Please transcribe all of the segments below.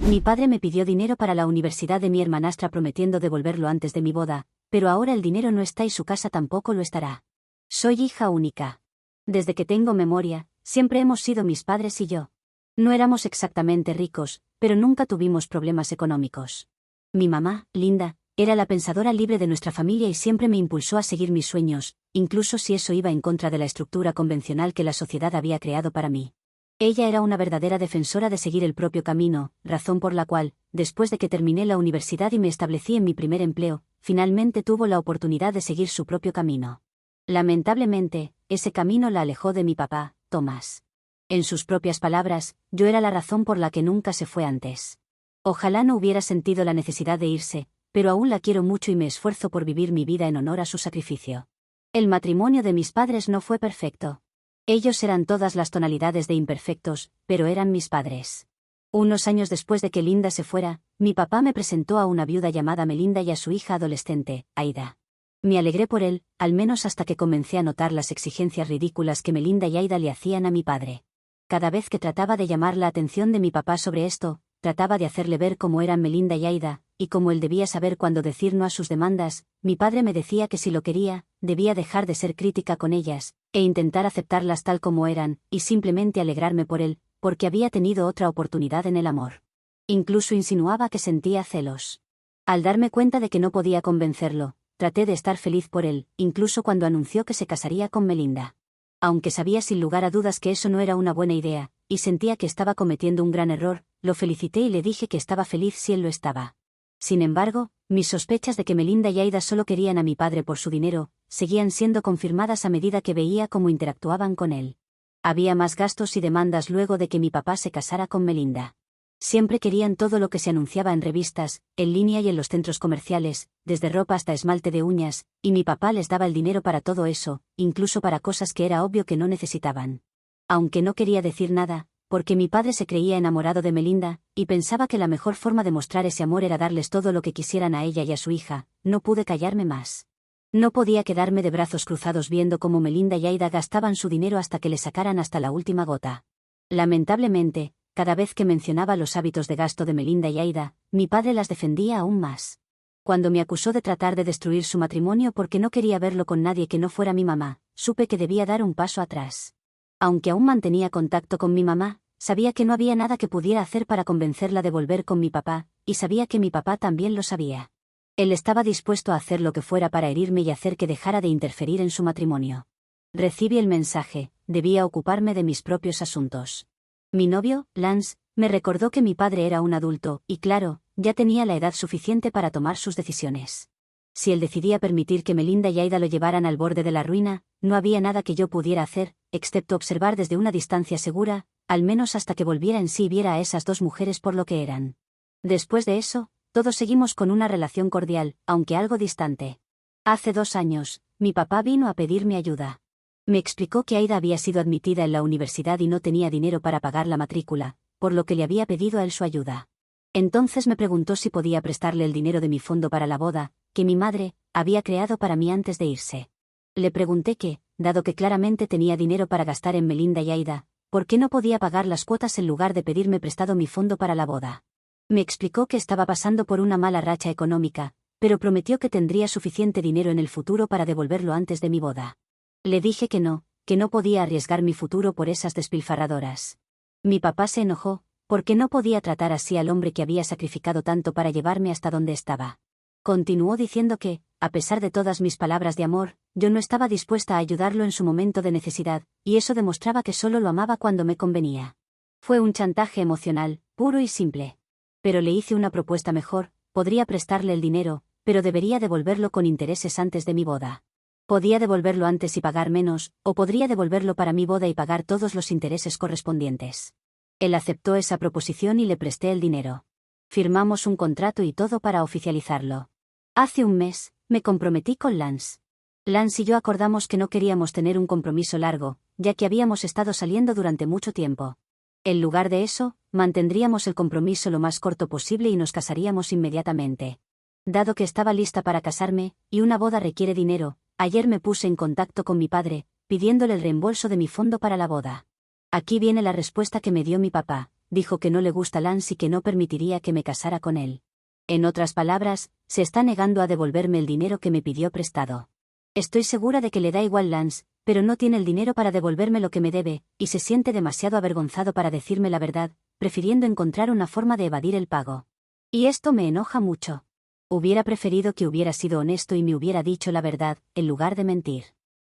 Mi padre me pidió dinero para la universidad de mi hermanastra prometiendo devolverlo antes de mi boda, pero ahora el dinero no está y su casa tampoco lo estará. Soy hija única. Desde que tengo memoria, siempre hemos sido mis padres y yo. No éramos exactamente ricos, pero nunca tuvimos problemas económicos. Mi mamá, Linda, era la pensadora libre de nuestra familia y siempre me impulsó a seguir mis sueños, incluso si eso iba en contra de la estructura convencional que la sociedad había creado para mí. Ella era una verdadera defensora de seguir el propio camino, razón por la cual, después de que terminé la universidad y me establecí en mi primer empleo, finalmente tuvo la oportunidad de seguir su propio camino. Lamentablemente, ese camino la alejó de mi papá, Thomas. En sus propias palabras, yo era la razón por la que nunca se fue antes. Ojalá no hubiera sentido la necesidad de irse, pero aún la quiero mucho y me esfuerzo por vivir mi vida en honor a su sacrificio. El matrimonio de mis padres no fue perfecto. Ellos eran todas las tonalidades de imperfectos, pero eran mis padres. Unos años después de que Linda se fuera, mi papá me presentó a una viuda llamada Melinda y a su hija adolescente, Aida. Me alegré por él, al menos hasta que comencé a notar las exigencias ridículas que Melinda y Aida le hacían a mi padre. Cada vez que trataba de llamar la atención de mi papá sobre esto, trataba de hacerle ver cómo eran Melinda y Aida, y cómo él debía saber cuándo decir no a sus demandas. Mi padre me decía que si lo quería, debía dejar de ser crítica con ellas, e intentar aceptarlas tal como eran, y simplemente alegrarme por él, porque había tenido otra oportunidad en el amor. Incluso insinuaba que sentía celos. Al darme cuenta de que no podía convencerlo, traté de estar feliz por él, incluso cuando anunció que se casaría con Melinda. Aunque sabía sin lugar a dudas que eso no era una buena idea, y sentía que estaba cometiendo un gran error, lo felicité y le dije que estaba feliz si él lo estaba. Sin embargo, mis sospechas de que Melinda y Aida solo querían a mi padre por su dinero, seguían siendo confirmadas a medida que veía cómo interactuaban con él. Había más gastos y demandas luego de que mi papá se casara con Melinda. Siempre querían todo lo que se anunciaba en revistas, en línea y en los centros comerciales, desde ropa hasta esmalte de uñas, y mi papá les daba el dinero para todo eso, incluso para cosas que era obvio que no necesitaban. Aunque no quería decir nada, porque mi padre se creía enamorado de Melinda, y pensaba que la mejor forma de mostrar ese amor era darles todo lo que quisieran a ella y a su hija, no pude callarme más. No podía quedarme de brazos cruzados viendo cómo Melinda y Aida gastaban su dinero hasta que le sacaran hasta la última gota. Lamentablemente, cada vez que mencionaba los hábitos de gasto de Melinda y Aida, mi padre las defendía aún más. Cuando me acusó de tratar de destruir su matrimonio porque no quería verlo con nadie que no fuera mi mamá, supe que debía dar un paso atrás. Aunque aún mantenía contacto con mi mamá, sabía que no había nada que pudiera hacer para convencerla de volver con mi papá, y sabía que mi papá también lo sabía. Él estaba dispuesto a hacer lo que fuera para herirme y hacer que dejara de interferir en su matrimonio. Recibí el mensaje, debía ocuparme de mis propios asuntos. Mi novio, Lance, me recordó que mi padre era un adulto, y claro, ya tenía la edad suficiente para tomar sus decisiones. Si él decidía permitir que Melinda y Aida lo llevaran al borde de la ruina, no había nada que yo pudiera hacer, excepto observar desde una distancia segura, al menos hasta que volviera en sí y viera a esas dos mujeres por lo que eran. Después de eso, todos seguimos con una relación cordial, aunque algo distante. Hace 2 años, mi papá vino a pedirme ayuda. Me explicó que Aida había sido admitida en la universidad y no tenía dinero para pagar la matrícula, por lo que le había pedido a él su ayuda. Entonces me preguntó si podía prestarle el dinero de mi fondo para la boda, que mi madre había creado para mí antes de irse. Le pregunté que, dado que claramente tenía dinero para gastar en Melinda y Aida, ¿por qué no podía pagar las cuotas en lugar de pedirme prestado mi fondo para la boda? Me explicó que estaba pasando por una mala racha económica, pero prometió que tendría suficiente dinero en el futuro para devolverlo antes de mi boda. Le dije que no podía arriesgar mi futuro por esas despilfarradoras. Mi papá se enojó, porque no podía tratar así al hombre que había sacrificado tanto para llevarme hasta donde estaba. Continuó diciendo que, a pesar de todas mis palabras de amor, yo no estaba dispuesta a ayudarlo en su momento de necesidad, y eso demostraba que solo lo amaba cuando me convenía. Fue un chantaje emocional, puro y simple. Pero le hice una propuesta mejor, podría prestarle el dinero, pero debería devolverlo con intereses antes de mi boda. Podía devolverlo antes y pagar menos, o podría devolverlo para mi boda y pagar todos los intereses correspondientes. Él aceptó esa proposición y le presté el dinero. Firmamos un contrato y todo para oficializarlo. Hace un mes, me comprometí con Lance. Lance y yo acordamos que no queríamos tener un compromiso largo, ya que habíamos estado saliendo durante mucho tiempo. En lugar de eso, mantendríamos el compromiso lo más corto posible y nos casaríamos inmediatamente. Dado que estaba lista para casarme, y una boda requiere dinero, ayer me puse en contacto con mi padre, pidiéndole el reembolso de mi fondo para la boda. Aquí viene la respuesta que me dio mi papá. dijo que no le gusta Lance y que no permitiría que me casara con él. En otras palabras, se está negando a devolverme el dinero que me pidió prestado. Estoy segura de que le da igual Lance, pero no tiene el dinero para devolverme lo que me debe, y se siente demasiado avergonzado para decirme la verdad, prefiriendo encontrar una forma de evadir el pago. Y esto me enoja mucho. Hubiera preferido que hubiera sido honesto y me hubiera dicho la verdad, en lugar de mentir.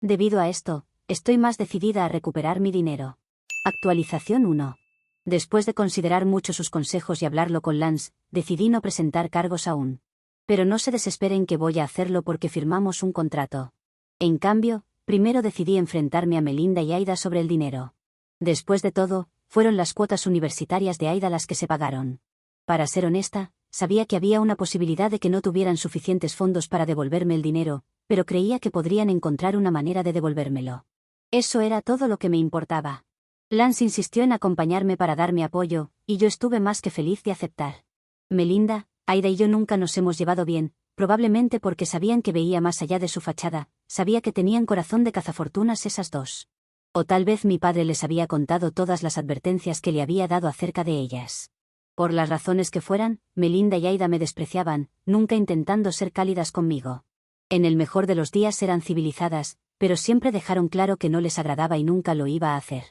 Debido a esto, estoy más decidida a recuperar mi dinero. Actualización 1. Después de considerar mucho sus consejos y hablarlo con Lance, decidí no presentar cargos aún. Pero no se desesperen que voy a hacerlo porque firmamos un contrato. En cambio, primero decidí enfrentarme a Melinda y Aida sobre el dinero. Después de todo, fueron las cuotas universitarias de Aida las que se pagaron. Para ser honesta, sabía que había una posibilidad de que no tuvieran suficientes fondos para devolverme el dinero, pero creía que podrían encontrar una manera de devolvérmelo. Eso era todo lo que me importaba. Lance insistió en acompañarme para darme apoyo, y yo estuve más que feliz de aceptar. Melinda, Aida y yo nunca nos hemos llevado bien, probablemente porque sabían que veía más allá de su fachada, sabía que tenían corazón de cazafortunas esas dos. O tal vez mi padre les había contado todas las advertencias que le había dado acerca de ellas. Por las razones que fueran, Melinda y Aida me despreciaban, nunca intentando ser cálidas conmigo. En el mejor de los días eran civilizadas, pero siempre dejaron claro que no les agradaba y nunca lo iba a hacer.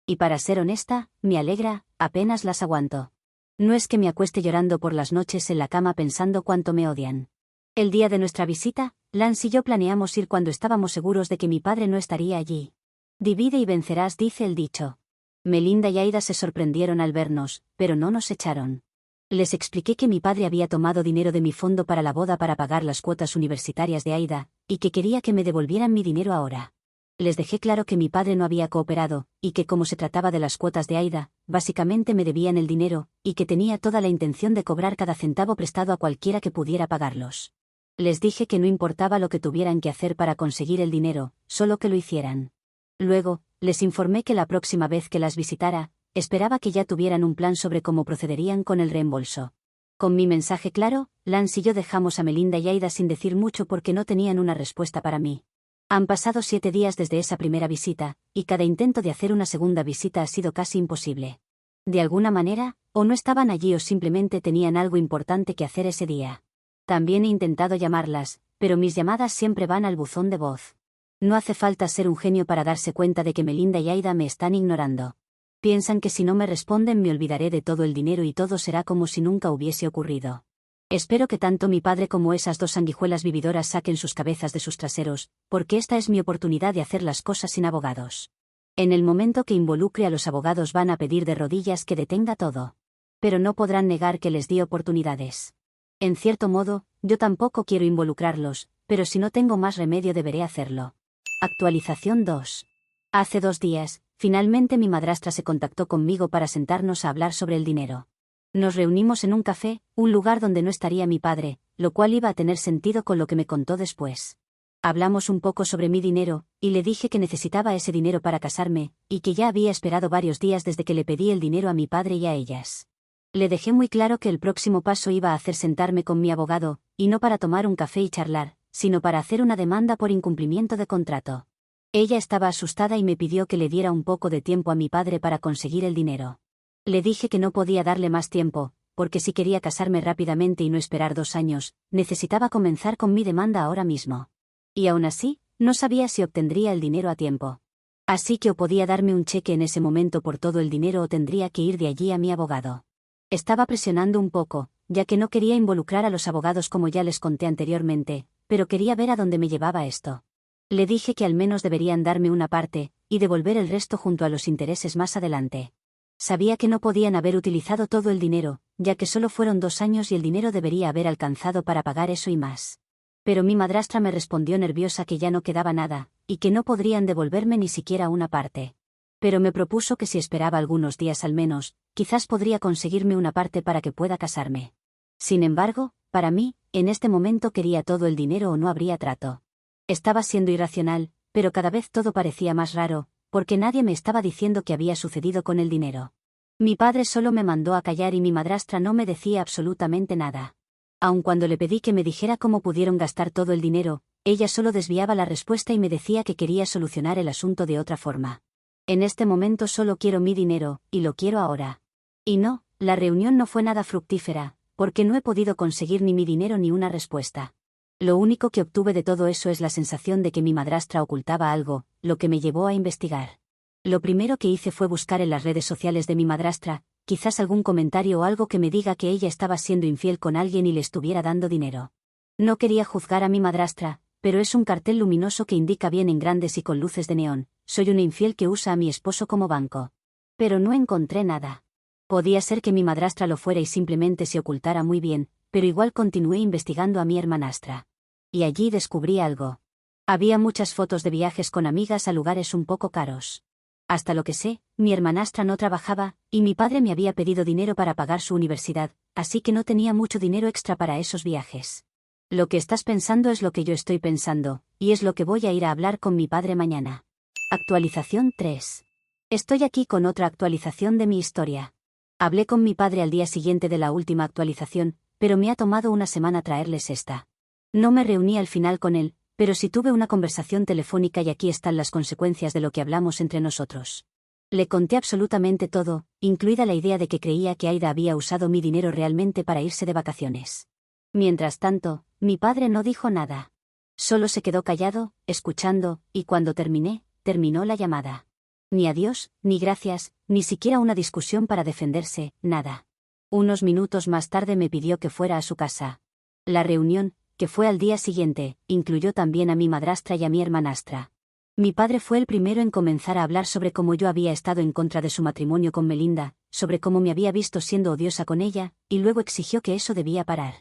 Y para ser honesta, me alegra, apenas las aguanto. No es que me acueste llorando por las noches en la cama pensando cuánto me odian. El día de nuestra visita, Lance y yo planeamos ir cuando estábamos seguros de que mi padre no estaría allí. Divide y vencerás, dice el dicho. Melinda y Aida se sorprendieron al vernos, pero no nos echaron. Les expliqué que mi padre había tomado dinero de mi fondo para la boda para pagar las cuotas universitarias de Aida, y que quería que me devolvieran mi dinero ahora. Les dejé claro que mi padre no había cooperado, y que como se trataba de las cuotas de Aida, básicamente me debían el dinero, y que tenía toda la intención de cobrar cada centavo prestado a cualquiera que pudiera pagarlos. Les dije que no importaba lo que tuvieran que hacer para conseguir el dinero, solo que lo hicieran. Luego, les informé que la próxima vez que las visitara, esperaba que ya tuvieran un plan sobre cómo procederían con el reembolso. Con mi mensaje claro, Lance y yo dejamos a Melinda y Aida sin decir mucho porque no tenían una respuesta para mí. Han pasado 7 días desde esa primera visita, y cada intento de hacer una segunda visita ha sido casi imposible. De alguna manera, o no estaban allí o simplemente tenían algo importante que hacer ese día. También he intentado llamarlas, pero mis llamadas siempre van al buzón de voz. No hace falta ser un genio para darse cuenta de que Melinda y Aida me están ignorando. Piensan que si no me responden me olvidaré de todo el dinero y todo será como si nunca hubiese ocurrido. Espero que tanto mi padre como esas dos sanguijuelas vividoras saquen sus cabezas de sus traseros, porque esta es mi oportunidad de hacer las cosas sin abogados. En el momento que involucre a los abogados van a pedir de rodillas que detenga todo. Pero no podrán negar que les di oportunidades. En cierto modo, yo tampoco quiero involucrarlos, pero si no tengo más remedio deberé hacerlo. Actualización 2. Hace 2 días, finalmente mi madrastra se contactó conmigo para sentarnos a hablar sobre el dinero. Nos reunimos en un café, un lugar donde no estaría mi padre, lo cual iba a tener sentido con lo que me contó después. Hablamos un poco sobre mi dinero, y le dije que necesitaba ese dinero para casarme, y que ya había esperado varios días desde que le pedí el dinero a mi padre y a ellas. Le dejé muy claro que el próximo paso iba a hacer sentarme con mi abogado, y no para tomar un café y charlar, sino para hacer una demanda por incumplimiento de contrato. Ella estaba asustada y me pidió que le diera un poco de tiempo a mi padre para conseguir el dinero. Le dije que no podía darle más tiempo, porque si quería casarme rápidamente y no esperar 2 años, necesitaba comenzar con mi demanda ahora mismo. Y aún así, no sabía si obtendría el dinero a tiempo. Así que o podía darme un cheque en ese momento por todo el dinero o tendría que ir de allí a mi abogado. Estaba presionando un poco, ya que no quería involucrar a los abogados como ya les conté anteriormente, pero quería ver a dónde me llevaba esto. Le dije que al menos deberían darme una parte, y devolver el resto junto a los intereses más adelante. Sabía que no podían haber utilizado todo el dinero, ya que solo fueron 2 años y el dinero debería haber alcanzado para pagar eso y más. Pero mi madrastra me respondió nerviosa que ya no quedaba nada, y que no podrían devolverme ni siquiera una parte. Pero me propuso que si esperaba algunos días al menos, quizás podría conseguirme una parte para que pueda casarme. Sin embargo, para mí, en este momento quería todo el dinero o no habría trato. Estaba siendo irracional, pero cada vez todo parecía más raro, porque nadie me estaba diciendo qué había sucedido con el dinero. Mi padre solo me mandó a callar y mi madrastra no me decía absolutamente nada. Aun cuando le pedí que me dijera cómo pudieron gastar todo el dinero, ella solo desviaba la respuesta y me decía que quería solucionar el asunto de otra forma. En este momento solo quiero mi dinero, y lo quiero ahora. Y no, la reunión no fue nada fructífera, porque no he podido conseguir ni mi dinero ni una respuesta. Lo único que obtuve de todo eso es la sensación de que mi madrastra ocultaba algo, lo que me llevó a investigar. Lo primero que hice fue buscar en las redes sociales de mi madrastra, quizás algún comentario o algo que me diga que ella estaba siendo infiel con alguien y le estuviera dando dinero. No quería juzgar a mi madrastra, pero es un cartel luminoso que indica bien en grandes y con luces de neón: soy una infiel que usa a mi esposo como banco. Pero no encontré nada. Podía ser que mi madrastra lo fuera y simplemente se ocultara muy bien, pero igual continué investigando a mi hermanastra. Y allí descubrí algo. Había muchas fotos de viajes con amigas a lugares un poco caros. Hasta lo que sé, mi hermanastra no trabajaba, y mi padre me había pedido dinero para pagar su universidad, así que no tenía mucho dinero extra para esos viajes. Lo que estás pensando es lo que yo estoy pensando, y es lo que voy a ir a hablar con mi padre mañana. Actualización 3. Estoy aquí con otra actualización de mi historia. Hablé con mi padre al día siguiente de la última actualización, pero me ha tomado una semana traerles esta. No me reuní al final con él, pero sí tuve una conversación telefónica y aquí están las consecuencias de lo que hablamos entre nosotros. Le conté absolutamente todo, incluida la idea de que creía que Aida había usado mi dinero realmente para irse de vacaciones. Mientras tanto, mi padre no dijo nada. Solo se quedó callado, escuchando, y cuando terminó la llamada. Ni adiós, ni gracias, ni siquiera una discusión para defenderse, nada. Unos minutos más tarde me pidió que fuera a su casa. La reunión, que fue al día siguiente, incluyó también a mi madrastra y a mi hermanastra. Mi padre fue el primero en comenzar a hablar sobre cómo yo había estado en contra de su matrimonio con Melinda, sobre cómo me había visto siendo odiosa con ella, y luego exigió que eso debía parar.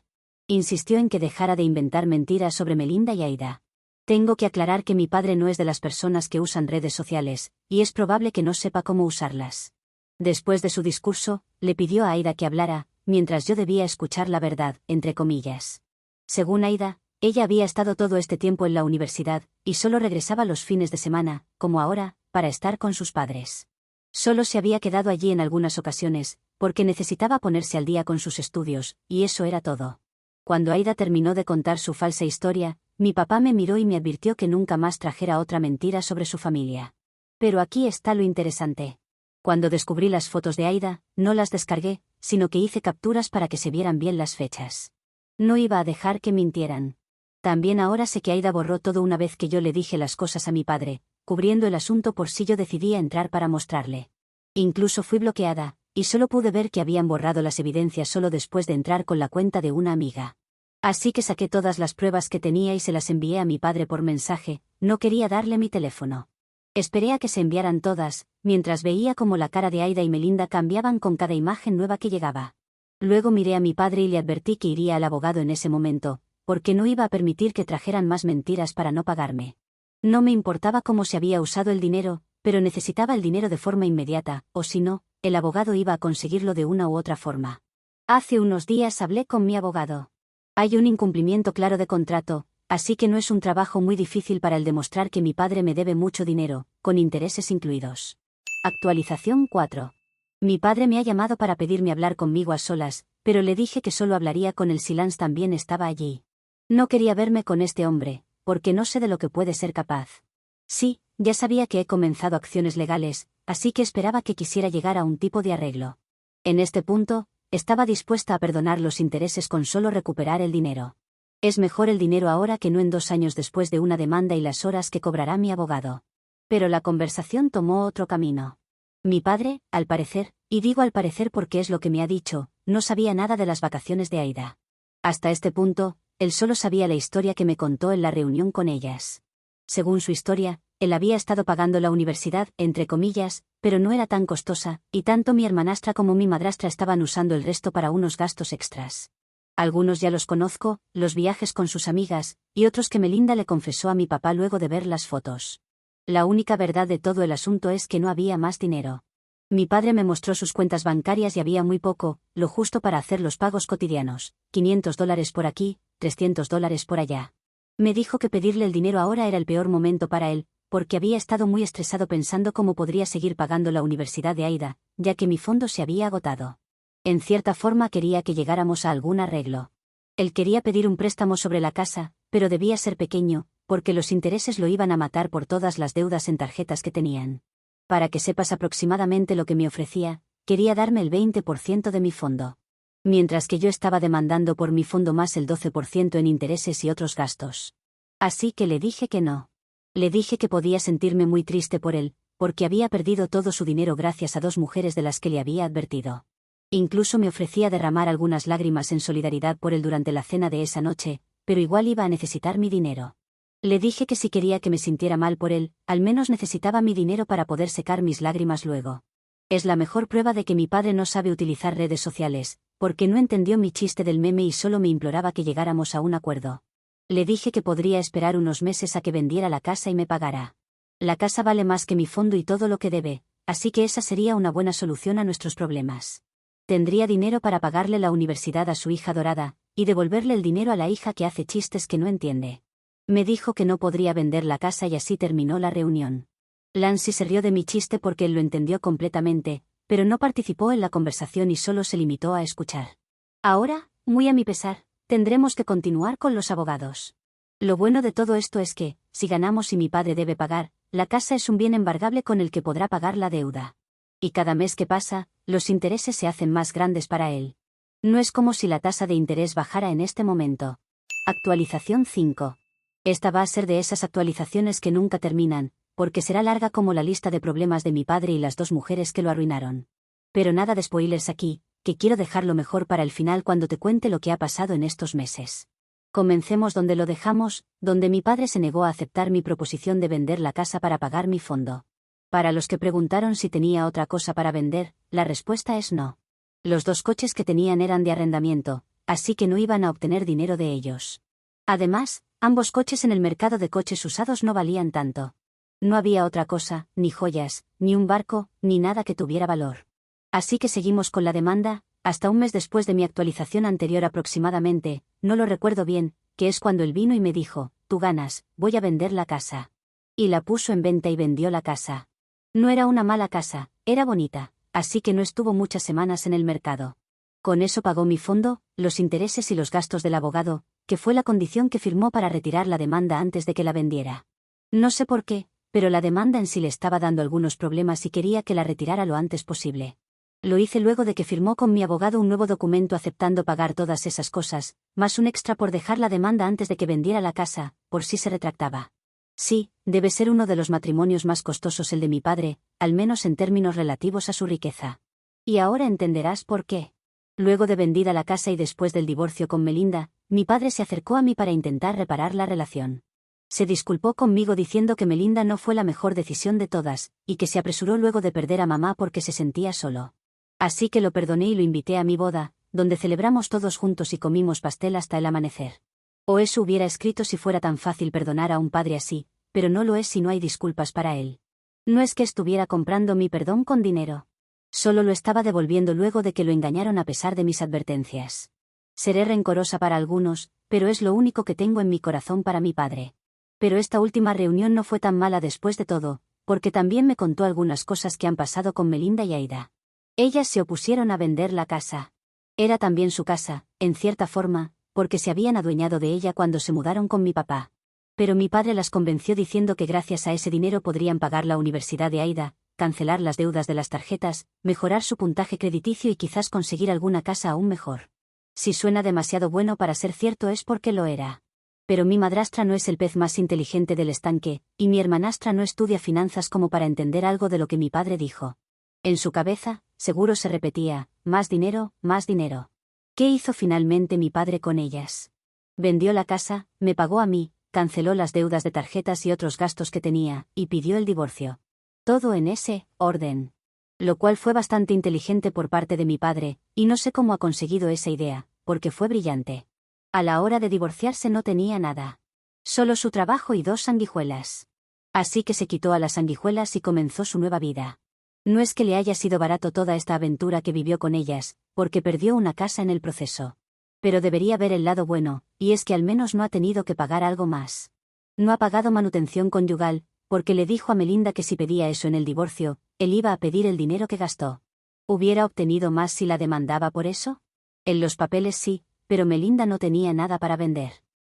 Insistió en que dejara de inventar mentiras sobre Melinda y Aida. Tengo que aclarar que mi padre no es de las personas que usan redes sociales, y es probable que no sepa cómo usarlas. Después de su discurso, le pidió a Aida que hablara, mientras yo debía escuchar la verdad, entre comillas. Según Aida, ella había estado todo este tiempo en la universidad, y solo regresaba los fines de semana, como ahora, para estar con sus padres. Solo se había quedado allí en algunas ocasiones, porque necesitaba ponerse al día con sus estudios, y eso era todo. Cuando Aida terminó de contar su falsa historia, mi papá me miró y me advirtió que nunca más trajera otra mentira sobre su familia. Pero aquí está lo interesante. Cuando descubrí las fotos de Aida, no las descargué, sino que hice capturas para que se vieran bien las fechas. No iba a dejar que mintieran. También ahora sé que Aida borró todo una vez que yo le dije las cosas a mi padre, cubriendo el asunto por si yo decidía entrar para mostrarle. Incluso fui bloqueada, y solo pude ver que habían borrado las evidencias solo después de entrar con la cuenta de una amiga. Así que saqué todas las pruebas que tenía y se las envié a mi padre por mensaje, no quería darle mi teléfono. Esperé a que se enviaran todas, mientras veía cómo la cara de Aida y Melinda cambiaban con cada imagen nueva que llegaba. Luego miré a mi padre y le advertí que iría al abogado en ese momento, porque no iba a permitir que trajeran más mentiras para no pagarme. No me importaba cómo se había usado el dinero, pero necesitaba el dinero de forma inmediata, o si no, el abogado iba a conseguirlo de una u otra forma. Hace unos días hablé con mi abogado. Hay un incumplimiento claro de contrato, así que no es un trabajo muy difícil para él demostrar que mi padre me debe mucho dinero, con intereses incluidos. Actualización 4. Mi padre me ha llamado para pedirme hablar conmigo a solas, pero le dije que solo hablaría con él si Lance también estaba allí. No quería verme con este hombre, porque no sé de lo que puede ser capaz. Sí, ya sabía que he comenzado acciones legales, así que esperaba que quisiera llegar a un tipo de arreglo. En este punto, estaba dispuesta a perdonar los intereses con solo recuperar el dinero. Es mejor el dinero ahora que no en 2 años después de una demanda y las horas que cobrará mi abogado. Pero la conversación tomó otro camino. Mi padre, al parecer, y digo al parecer porque es lo que me ha dicho, no sabía nada de las vacaciones de Aida. Hasta este punto, él solo sabía la historia que me contó en la reunión con ellas. Según su historia, él había estado pagando la universidad, entre comillas, pero no era tan costosa, y tanto mi hermanastra como mi madrastra estaban usando el resto para unos gastos extras. Algunos ya los conozco, los viajes con sus amigas, y otros que Melinda le confesó a mi papá luego de ver las fotos. La única verdad de todo el asunto es que no había más dinero. Mi padre me mostró sus cuentas bancarias y había muy poco, lo justo para hacer los pagos cotidianos, $500 por aquí, $300 por allá. Me dijo que pedirle el dinero ahora era el peor momento para él, porque había estado muy estresado pensando cómo podría seguir pagando la universidad de Aida, ya que mi fondo se había agotado. En cierta forma quería que llegáramos a algún arreglo. Él quería pedir un préstamo sobre la casa, pero debía ser pequeño, porque los intereses lo iban a matar por todas las deudas en tarjetas que tenían. Para que sepas aproximadamente lo que me ofrecía, quería darme el 20% de mi fondo. Mientras que yo estaba demandando por mi fondo más el 12% en intereses y otros gastos. Así que le dije que no. Le dije que podía sentirme muy triste por él, porque había perdido todo su dinero gracias a 2 mujeres de las que le había advertido. Incluso me ofrecía derramar algunas lágrimas en solidaridad por él durante la cena de esa noche, pero igual iba a necesitar mi dinero. Le dije que si quería que me sintiera mal por él, al menos necesitaba mi dinero para poder secar mis lágrimas luego. Es la mejor prueba de que mi padre no sabe utilizar redes sociales, porque no entendió mi chiste del meme y solo me imploraba que llegáramos a un acuerdo. Le dije que podría esperar unos meses a que vendiera la casa y me pagara. La casa vale más que mi fondo y todo lo que debe, así que esa sería una buena solución a nuestros problemas. Tendría dinero para pagarle la universidad a su hija adorada, y devolverle el dinero a la hija que hace chistes que no entiende. Me dijo que no podría vender la casa y así terminó la reunión. Lancy se rió de mi chiste porque él lo entendió completamente, pero no participó en la conversación y solo se limitó a escuchar. Ahora, muy a mi pesar, tendremos que continuar con los abogados. Lo bueno de todo esto es que, si ganamos y mi padre debe pagar, la casa es un bien embargable con el que podrá pagar la deuda. Y cada mes que pasa, los intereses se hacen más grandes para él. No es como si la tasa de interés bajara en este momento. Actualización 5. Esta va a ser de esas actualizaciones que nunca terminan, porque será larga como la lista de problemas de mi padre y las 2 mujeres que lo arruinaron. Pero nada de spoilers aquí, que quiero dejarlo mejor para el final cuando te cuente lo que ha pasado en estos meses. Comencemos donde lo dejamos, donde mi padre se negó a aceptar mi proposición de vender la casa para pagar mi fondo. Para los que preguntaron si tenía otra cosa para vender, la respuesta es no. Los 2 coches que tenían eran de arrendamiento, así que no iban a obtener dinero de ellos. Además, ambos coches en el mercado de coches usados no valían tanto. No había otra cosa, ni joyas, ni un barco, ni nada que tuviera valor. Así que seguimos con la demanda, hasta un mes después de mi actualización anterior aproximadamente, no lo recuerdo bien, que es cuando él vino y me dijo, tú ganas, voy a vender la casa. Y la puso en venta y vendió la casa. No era una mala casa, era bonita, así que no estuvo muchas semanas en el mercado. Con eso pagó mi fondo, los intereses y los gastos del abogado, que fue la condición que firmó para retirar la demanda antes de que la vendiera. No sé por qué, pero la demanda en sí le estaba dando algunos problemas y quería que la retirara lo antes posible. Lo hice luego de que firmó con mi abogado un nuevo documento aceptando pagar todas esas cosas, más un extra por dejar la demanda antes de que vendiera la casa, por si se retractaba. Sí, debe ser uno de los matrimonios más costosos el de mi padre, al menos en términos relativos a su riqueza. Y ahora entenderás por qué. Luego de vendida la casa y después del divorcio con Melinda, mi padre se acercó a mí para intentar reparar la relación. Se disculpó conmigo diciendo que Melinda no fue la mejor decisión de todas, y que se apresuró luego de perder a mamá porque se sentía solo. Así que lo perdoné y lo invité a mi boda, donde celebramos todos juntos y comimos pastel hasta el amanecer. O eso hubiera escrito si fuera tan fácil perdonar a un padre así, pero no lo es si no hay disculpas para él. No es que estuviera comprando mi perdón con dinero. Solo lo estaba devolviendo luego de que lo engañaron a pesar de mis advertencias. Seré rencorosa para algunos, pero es lo único que tengo en mi corazón para mi padre. Pero esta última reunión no fue tan mala después de todo, porque también me contó algunas cosas que han pasado con Melinda y Aida. Ellas se opusieron a vender la casa. Era también su casa, en cierta forma, porque se habían adueñado de ella cuando se mudaron con mi papá. Pero mi padre las convenció diciendo que gracias a ese dinero podrían pagar la universidad de Aida, cancelar las deudas de las tarjetas, mejorar su puntaje crediticio y quizás conseguir alguna casa aún mejor. Si suena demasiado bueno para ser cierto es porque lo era. Pero mi madrastra no es el pez más inteligente del estanque, y mi hermanastra no estudia finanzas como para entender algo de lo que mi padre dijo. En su cabeza, seguro se repetía, más dinero, más dinero. ¿Qué hizo finalmente mi padre con ellas? Vendió la casa, me pagó a mí, canceló las deudas de tarjetas y otros gastos que tenía, y pidió el divorcio. Todo en ese orden. Lo cual fue bastante inteligente por parte de mi padre, y no sé cómo ha conseguido esa idea, porque fue brillante. A la hora de divorciarse no tenía nada. Solo su trabajo y 2 sanguijuelas. Así que se quitó a las sanguijuelas y comenzó su nueva vida. No es que le haya sido barato toda esta aventura que vivió con ellas, porque perdió una casa en el proceso. Pero debería ver el lado bueno, y es que al menos no ha tenido que pagar algo más. No ha pagado manutención conyugal, porque le dijo a Melinda que si pedía eso en el divorcio, él iba a pedir el dinero que gastó. ¿Hubiera obtenido más si la demandaba por eso? En los papeles sí, pero Melinda no tenía nada para vender.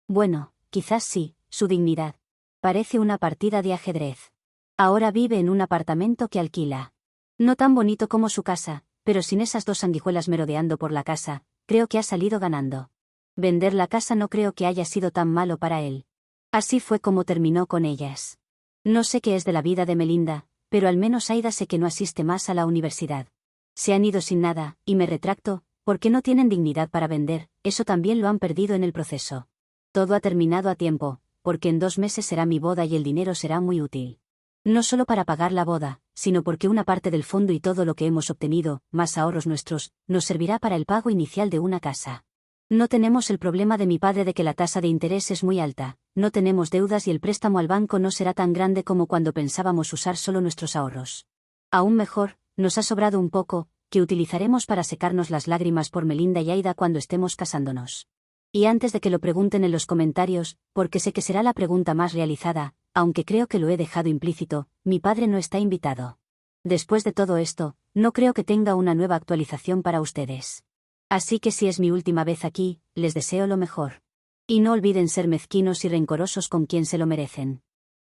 Bueno, quizás sí, su dignidad. Parece una partida de ajedrez. Ahora vive en un apartamento que alquila. No tan bonito como su casa, pero sin esas 2 sanguijuelas merodeando por la casa, creo que ha salido ganando. Vender la casa no creo que haya sido tan malo para él. Así fue como terminó con ellas. No sé qué es de la vida de Melinda, pero al menos Aida sé que no asiste más a la universidad. Se han ido sin nada, y me retracto, porque no tienen dignidad para vender, eso también lo han perdido en el proceso. Todo ha terminado a tiempo, porque en 2 meses será mi boda y el dinero será muy útil. No solo para pagar la boda, sino porque una parte del fondo y todo lo que hemos obtenido, más ahorros nuestros, nos servirá para el pago inicial de una casa. No tenemos el problema de mi padre de que la tasa de interés es muy alta, no tenemos deudas y el préstamo al banco no será tan grande como cuando pensábamos usar solo nuestros ahorros. Aún mejor, nos ha sobrado un poco, que utilizaremos para secarnos las lágrimas por Melinda y Aida cuando estemos casándonos. Y antes de que lo pregunten en los comentarios, porque sé que será la pregunta más realizada, aunque creo que lo he dejado implícito, mi padre no está invitado. Después de todo esto, no creo que tenga una nueva actualización para ustedes. Así que si es mi última vez aquí, les deseo lo mejor. Y no olviden ser mezquinos y rencorosos con quien se lo merecen.